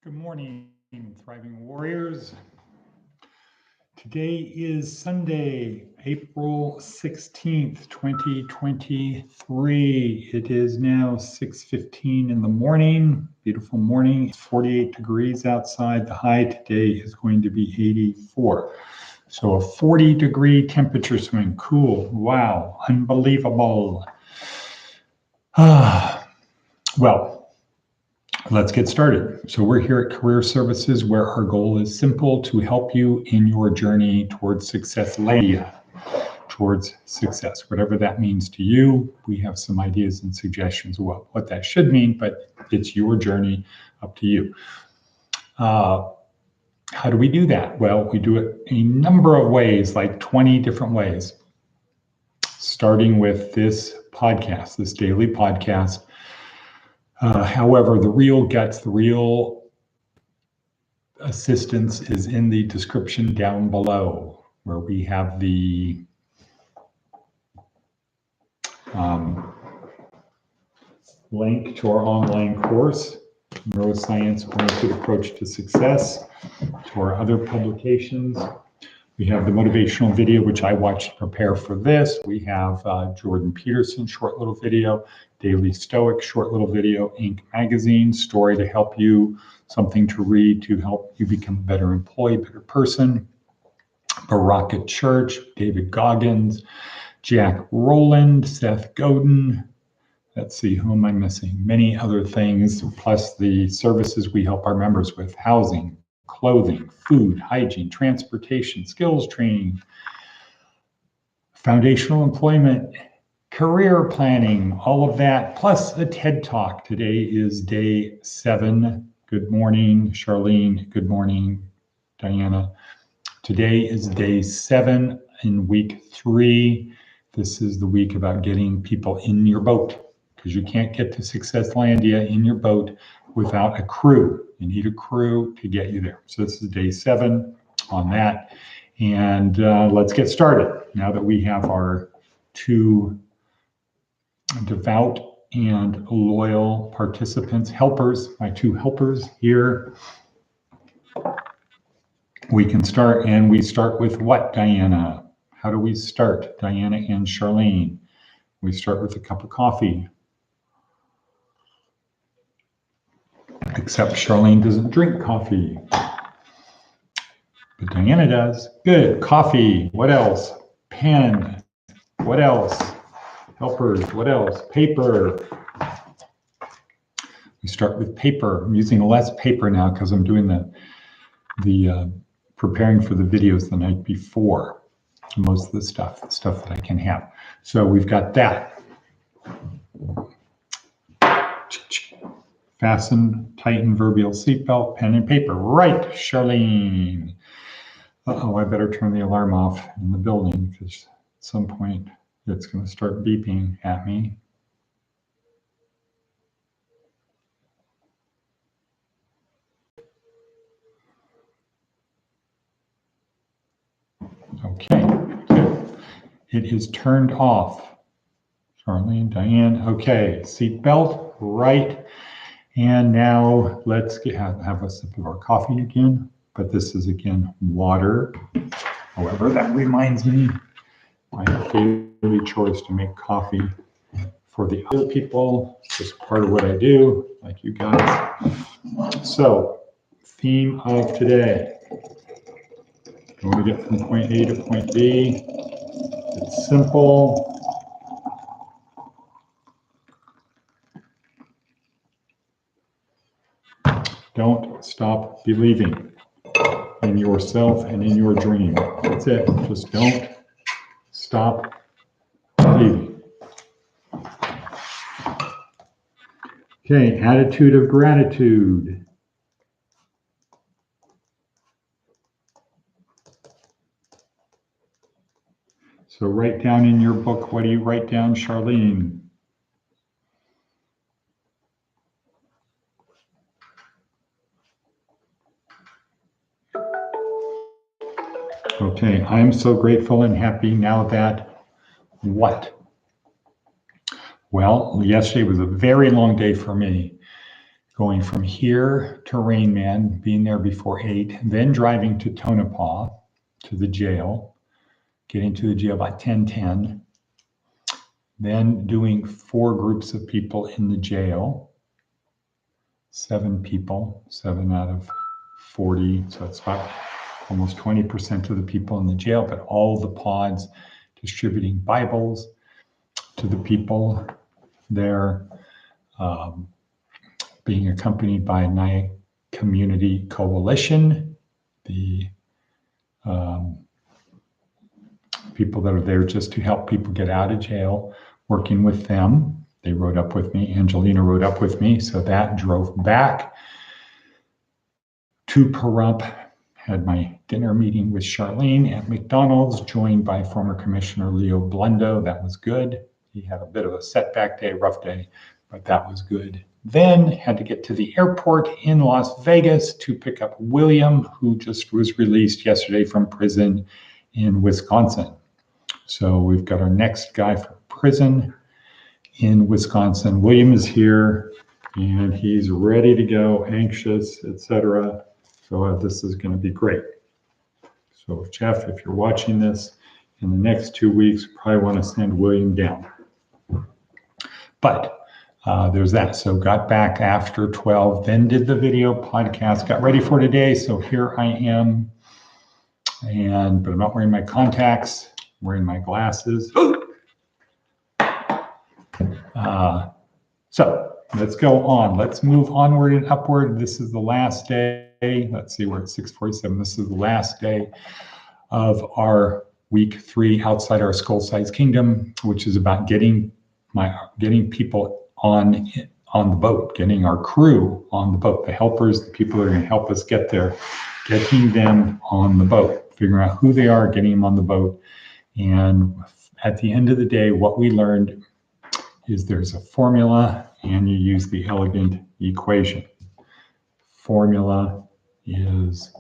Good morning, Thriving Warriors. Today is Sunday, April 16th, 2023. It is now 6:15 in the morning. Beautiful morning. It's 48 degrees outside. The high today is going to be 84. So a 40-degree temperature swing. Cool. Wow. Unbelievable. Well, let's get started. So we're here at Career Services, where our goal is simple: to help you in your journey towards success, towards success, whatever that means to you. We have some ideas and suggestions of what that should mean, but it's your journey, up to you. How do we do that? Well, we do it a number of ways, like 20 different ways, starting with this podcast, this daily podcast. However, the real guts, the real assistance is in the description down below, where we have the link to our online course, Neuroscience-Oriented Approach to Success, to our other publications. We have the motivational video, which I watched to prepare for this. We have Jordan Peterson's short little video, Daily Stoic short little video, Inc. magazine, story to help you, something to read to help you become a better employee, better person. Baraka Church, David Goggins, Jack Rowland, Seth Godin. Let's see, who am I missing? Many other things, plus the services we help our members with: housing, clothing, food, hygiene, transportation, skills training, foundational employment, career planning, all of that, plus a TED Talk. Today is day 7. Good morning, Charlene. Good morning, Diana. Today is day 7 in week 3. This is the week about getting people in your boat, because you can't get to Successlandia in your boat without a crew. You need a crew to get you there. So this is day 7 on that. And let's get started. Now that we have our 2 devout and loyal participants, helpers, my 2 helpers here, we can start. And we start with what, Diana? How do we start, Diana and Charlene? We start with a cup of coffee. Except Charlene doesn't drink coffee, but Diana does. Good. Coffee. What else? Pen. What else? Helpers. What else? Paper. We start with paper. I'm using less paper now because I'm doing the preparing for the videos the night before. Most of the stuff that I can have. So we've got that. Fasten, tighten verbial seatbelt, pen and paper. Right, Charlene. Uh-oh, I better turn the alarm off in the building, because at some point it's going to start beeping at me. Okay, good. It is turned off. Charlene, Diane. Okay, seatbelt, right. And now let's have a sip of our coffee again, but this is again water. However, that reminds me, my daily chore is to make coffee for the other people. It's just part of what I do, like you guys. So, theme of today. You want to get from point A to point B. It's simple. Don't stop believing in yourself and in your dream. That's it. Just don't stop believing. Okay, attitude of gratitude. So write down in your book, what do you write down, Charlene? Okay, I'm so grateful and happy now that what? Well, yesterday was a very long day for me. going from here to Rain Man, being there before 8, then driving to Tonopah, to the jail, getting to the jail by 10:10, then doing 4 groups of people in the jail, 7 people, 7 out of 40, so it's about almost 20% of the people in the jail, but all the pods distributing Bibles to the people there, being accompanied by Nye Community Coalition, the people that are there just to help people get out of jail, working with them. They rode up with me. Angelina rode up with me. So that drove back to Pahrump, had my dinner meeting with Charlene at McDonald's, joined by former Commissioner Leo Blundo. That was good. He had a bit of a setback day, rough day, but that was good. Then had to get to the airport in Las Vegas to pick up William, who just was released yesterday from prison in Wisconsin. So we've got our next guy from prison in Wisconsin. William is here and he's ready to go, anxious, etc. So this is going to be great. So Jeff, if you're watching this in the next 2 weeks, probably want to send William down. But there's that. So got back after 12, then did the video podcast, got ready for today. So here I am, but I'm not wearing my contacts, I'm wearing my glasses. So let's go on. Let's move onward and upward. This is the last day. Let's see, we're at 6:47. This is the last day of our week 3 outside our skull-sized kingdom, which is about getting people on the boat, getting our crew on the boat, the helpers, the people that are going to help us get there, getting them on the boat, figuring out who they are, getting them on the boat. And at the end of the day, what we learned is there's a formula and you use the elegant equation. Formula is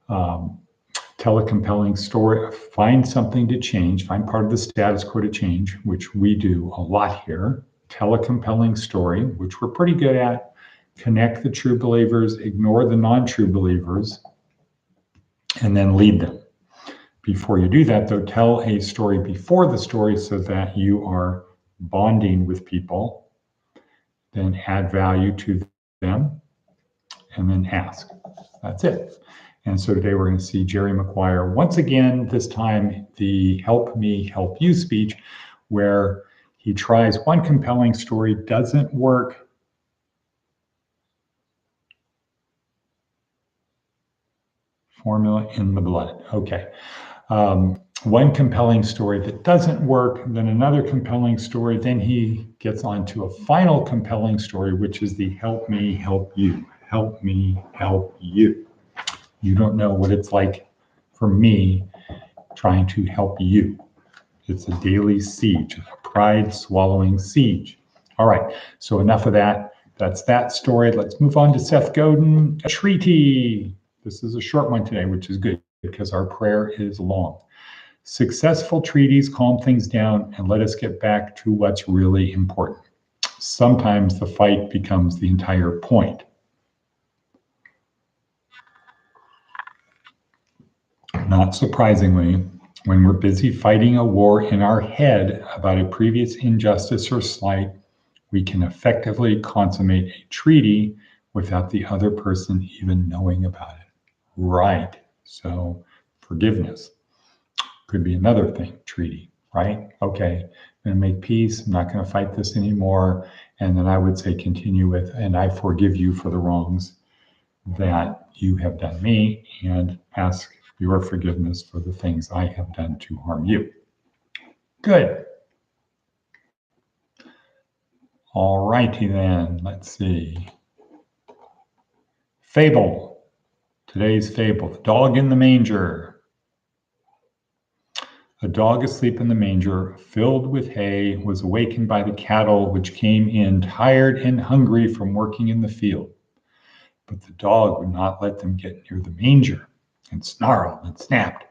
tell a compelling story, find something to change, find part of the status quo to change, which we do a lot here. Tell a compelling story, which we're pretty good at. Connect the true believers, ignore the non-true believers, and then lead them. Before you do that, though, tell a story before the story so that you are bonding with people, then add value to them, and then ask. That's it. And so today we're going to see Jerry Maguire once again, this time the help me, help you speech, where he tries one compelling story, doesn't work. Formula in the blood. Okay. One compelling story that doesn't work, then another compelling story. Then he gets on to a final compelling story, which is the help me, help you. Help me, help you. You don't know what it's like for me trying to help you. It's a daily siege, a pride-swallowing siege. All right, so enough of that. That's that story. Let's move on to Seth Godin, a treaty. This is a short one today, which is good because our prayer is long. Successful treaties calm things down and let us get back to what's really important. Sometimes the fight becomes the entire point. Not surprisingly, when we're busy fighting a war in our head about a previous injustice or slight, we can effectively consummate a treaty without the other person even knowing about it. Right. So forgiveness could be another thing, treaty, right? Okay, I'm going to make peace. I'm not going to fight this anymore. And then I would say continue with, and I forgive you for the wrongs that you have done me, and ask your forgiveness for the things I have done to harm you. Good. All righty then, let's see. Fable. Today's fable, the dog in the manger. A dog asleep in the manger, filled with hay, was awakened by the cattle which came in tired and hungry from working in the field. But the dog would not let them get near the manger, and snarled and snapped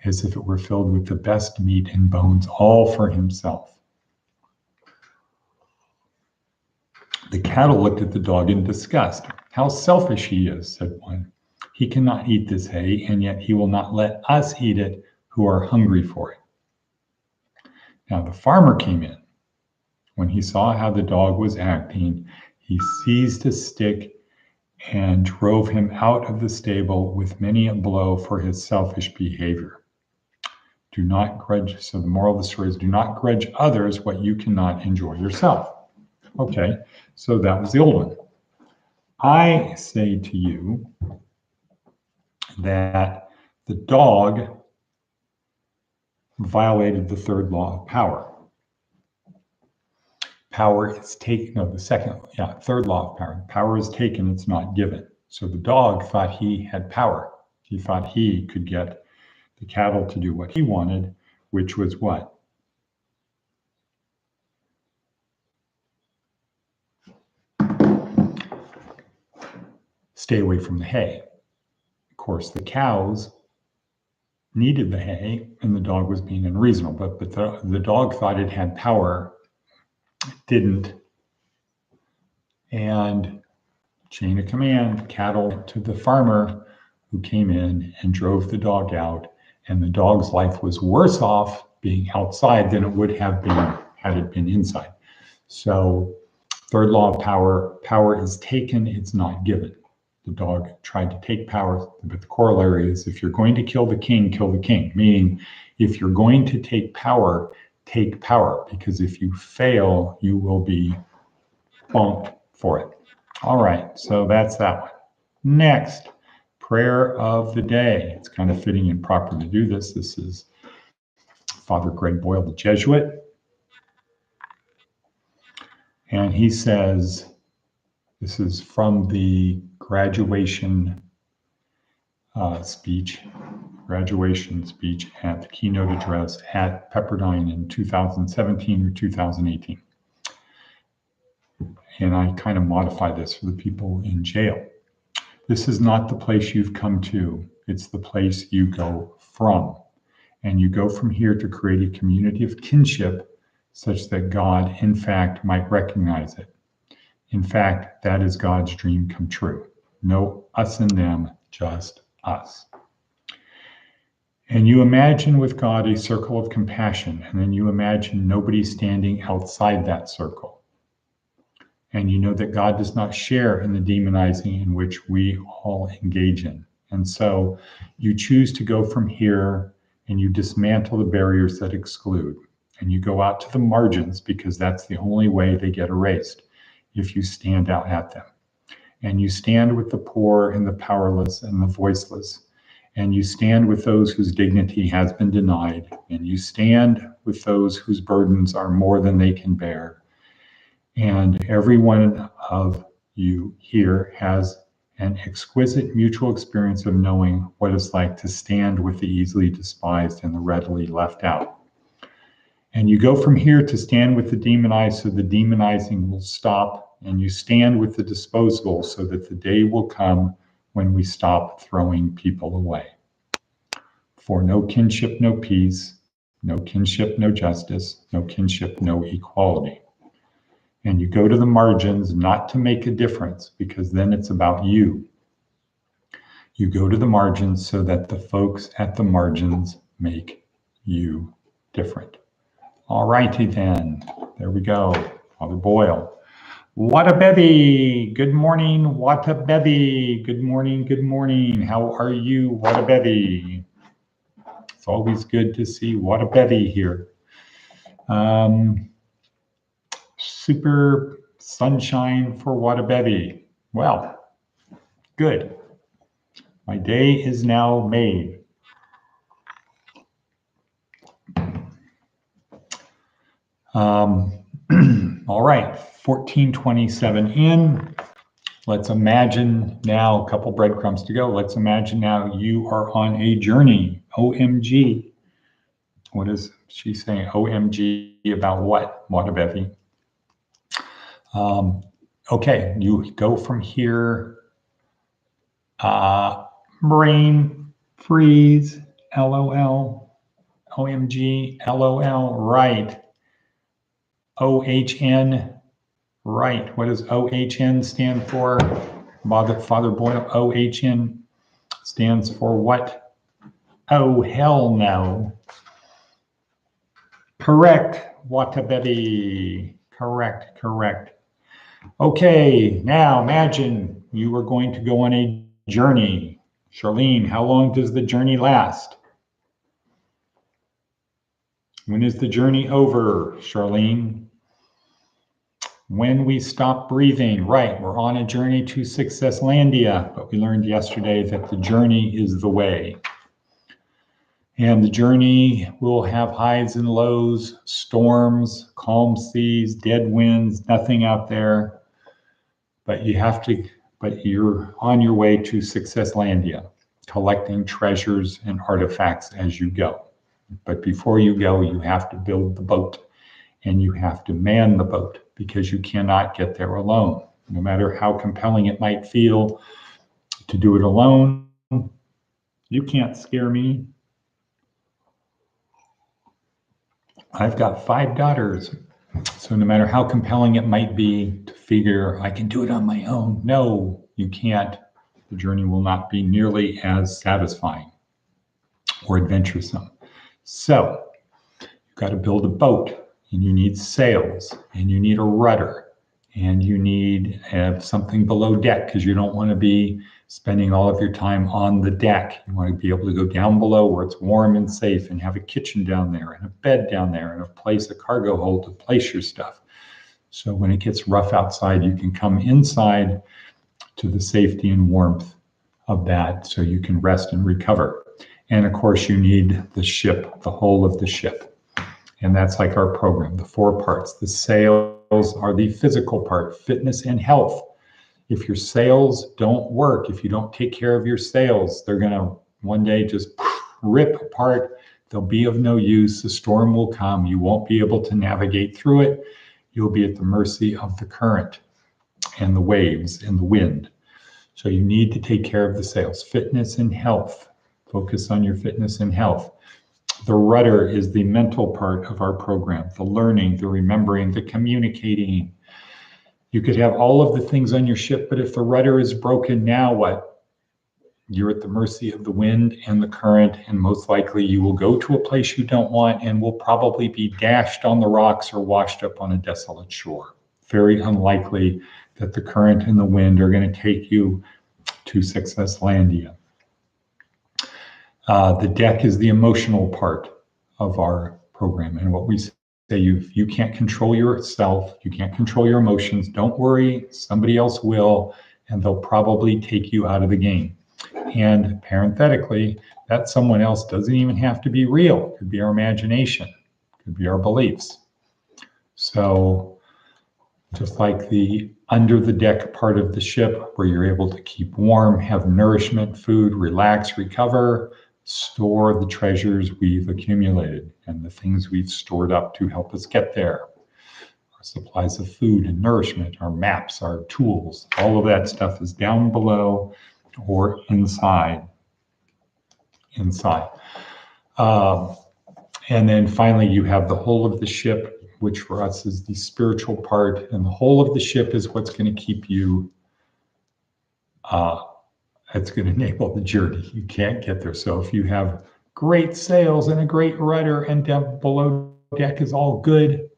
as if it were filled with the best meat and bones, all for himself. The cattle looked at the dog in disgust. "How selfish he is," said one. "He cannot eat this hay, and yet he will not let us eat it who are hungry for it." Now the farmer came in. When he saw how the dog was acting, he seized a stick and drove him out of the stable with many a blow for his selfish behavior. Do not grudge. So the moral of the story is, do not grudge others what you cannot enjoy yourself. Okay, so that was the old one. I say to you that the dog violated the third law of power. Power is taken, no, third law of power. Power is taken, it's not given. So the dog thought he had power. He thought he could get the cattle to do what he wanted, which was what? Stay away from the hay. Of course, the cows needed the hay, and the dog was being unreasonable. But the dog thought it had power, it didn't. And chain of command, cattle to the farmer who came in and drove the dog out. And the dog's life was worse off being outside than it would have been had it been inside. So, third law of power, power is taken, it's not given. The dog tried to take power, but the corollary is, if you're going to kill the king, meaning if you're going to take power, because if you fail, you will be bumped for it. All right, so that's that one. Next, prayer of the day. It's kind of fitting and proper to do this. This is Father Greg Boyle, the Jesuit. And he says, this is from the graduation speech at the keynote address at Pepperdine in 2017 or 2018. And I kind of modify this for the people in jail. This is not the place you've come to, it's the place you go from. And you go from here to create a community of kinship such that God, in fact, might recognize it. In fact, that is God's dream come true. No us and them, just us. And you imagine with God a circle of compassion, and then you imagine nobody standing outside that circle. And you know that God does not share in the demonizing in which we all engage in. And so you choose to go from here and you dismantle the barriers that exclude. And you go out to the margins because that's the only way they get erased, if you stand out at them. And you stand with the poor and the powerless and the voiceless. And you stand with those whose dignity has been denied. And you stand with those whose burdens are more than they can bear. And every one of you here has an exquisite mutual experience of knowing what it's like to stand with the easily despised and the readily left out. And you go from here to stand with the demonized so the demonizing will stop, and you stand with the disposable so that the day will come when we stop throwing people away. For no kinship, no peace, no kinship, no justice, no kinship, no equality. And you go to the margins not to make a difference, because then it's about you. You go to the margins so that the folks at the margins make you different. All righty then, there we go, Father Boyle. What a bevy, good morning, what a bevy, good morning, how are you, what a bevy. It's always good to see what a bevy here. Super sunshine for what a bevy. Well, good. My day is now made. All right, 1427 in. Let's imagine now, a couple breadcrumbs to go. Let's imagine now you are on a journey. OMG. What is she saying? OMG about what? What a bevy. Okay, you go from here. Brain freeze. LOL. OMG. LOL. Right. OHN. Right. What does OHN stand for? Father Boyle, OHN stands for what? Oh, hell no. Correct. Watabebi. Correct. Okay, now imagine you were going to go on a journey. Charlene, how long does the journey last? When is the journey over, Charlene? When we stop breathing, right, we're on a journey to Successlandia, but we learned yesterday that the journey is the way. And the journey will have highs and lows, storms, calm seas, dead winds, nothing out there. But you're on your way to Successlandia, collecting treasures and artifacts as you go. But before you go, you have to build the boat and you have to man the boat because you cannot get there alone. No matter how compelling it might feel to do it alone, you can't scare me. I've got 5 daughters. So no matter how compelling it might be to figure I can do it on my own, no, you can't. The journey will not be nearly as satisfying or adventuresome. So you've got to build a boat, and you need sails, and you need a rudder, and you need something below deck because you don't want to be spending all of your time on the deck. You want to be able to go down below where it's warm and safe and have a kitchen down there and a bed down there and a cargo hold to place your stuff. So when it gets rough outside, you can come inside to the safety and warmth of that so you can rest and recover. And of course, you need the ship, the whole of the ship. And that's like our program, the 4 parts. The sails are the physical part, fitness and health. If your sails don't work, if you don't take care of your sails, they're going to one day just rip apart. They'll be of no use. The storm will come. You won't be able to navigate through it. You'll be at the mercy of the current and the waves and the wind. So you need to take care of the sails. Fitness and health. Focus on your fitness and health. The rudder is the mental part of our program, the learning, the remembering, the communicating. You could have all of the things on your ship, but if the rudder is broken, now what? You're at the mercy of the wind and the current, and most likely you will go to a place you don't want and will probably be dashed on the rocks or washed up on a desolate shore. Very unlikely that the current and the wind are going to take you to Successlandia. The deck is the emotional part of our program. And what we say, you can't control yourself, you can't control your emotions, don't worry, somebody else will, and they'll probably take you out of the game. And parenthetically, that someone else doesn't even have to be real. It could be our imagination, it could be our beliefs. So just like the under the deck part of the ship where you're able to keep warm, have nourishment, food, relax, recover, store the treasures we've accumulated and the things we've stored up to help us get there. Our supplies of food and nourishment, our maps, our tools, all of that stuff is down below or inside. And then finally, you have the whole of the ship, which for us is the spiritual part. And the whole of the ship is what's going to keep you it's going to enable the journey. You can't get there. So if you have great sails and a great rudder and down below deck is all good,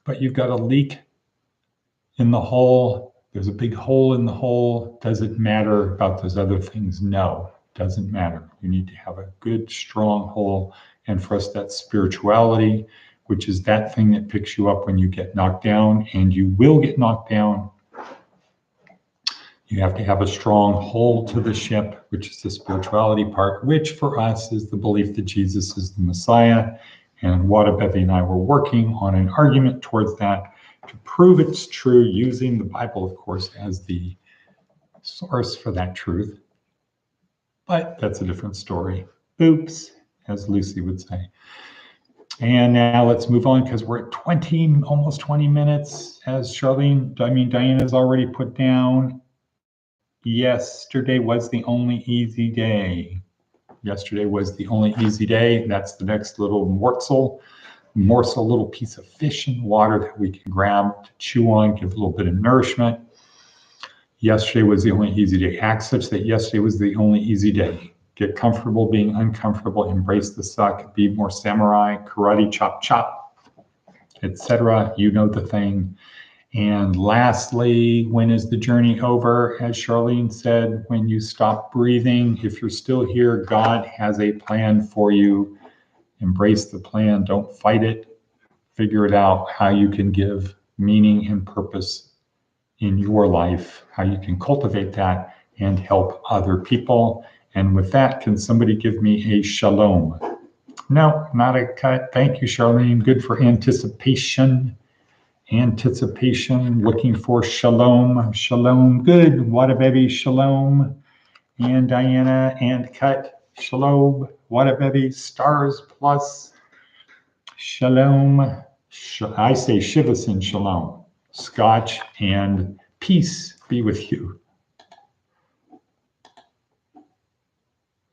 but you've got a leak in the hull, there's a big hole in the hull, does it matter about those other things? No, doesn't matter. You need to have a good, strong hull. And for us, that's spirituality, which is that thing that picks you up when you get knocked down, and you will get knocked down. You have to have a strong hold to the ship, which is the spirituality part, which for us is the belief that Jesus is the Messiah. And Watabevi and I were working on an argument towards that to prove it's true, using the Bible, of course, as the source for that truth. But that's a different story. Oops, as Lucy would say. And now let's move on because we're at almost 20 minutes, as Diana's already put down. Yesterday was the only easy day. That's the next little morsel morsel, little piece of fish in the water that we can grab to chew on, give a little bit of nourishment. Yesterday was the only easy day. Act such that yesterday was the only easy day. Get comfortable being uncomfortable, embrace the suck, be more samurai, karate chop chop, etc. You know the thing. And lastly, when is the journey over? As Charlene said, when you stop breathing. If you're still here, God has a plan for you. Embrace the plan, don't fight it. Figure it out, how you can give meaning and purpose in your life, how you can cultivate that and help other people. And with that, can somebody give me a shalom? No, not a cut. Thank you, Charlene. Good for anticipation. Anticipation, looking for shalom. Shalom, good. What a baby, shalom. And Diana, and cut. Shalom, what a baby, stars plus. Shalom. I say Shivasan shalom. Scotch and peace be with you.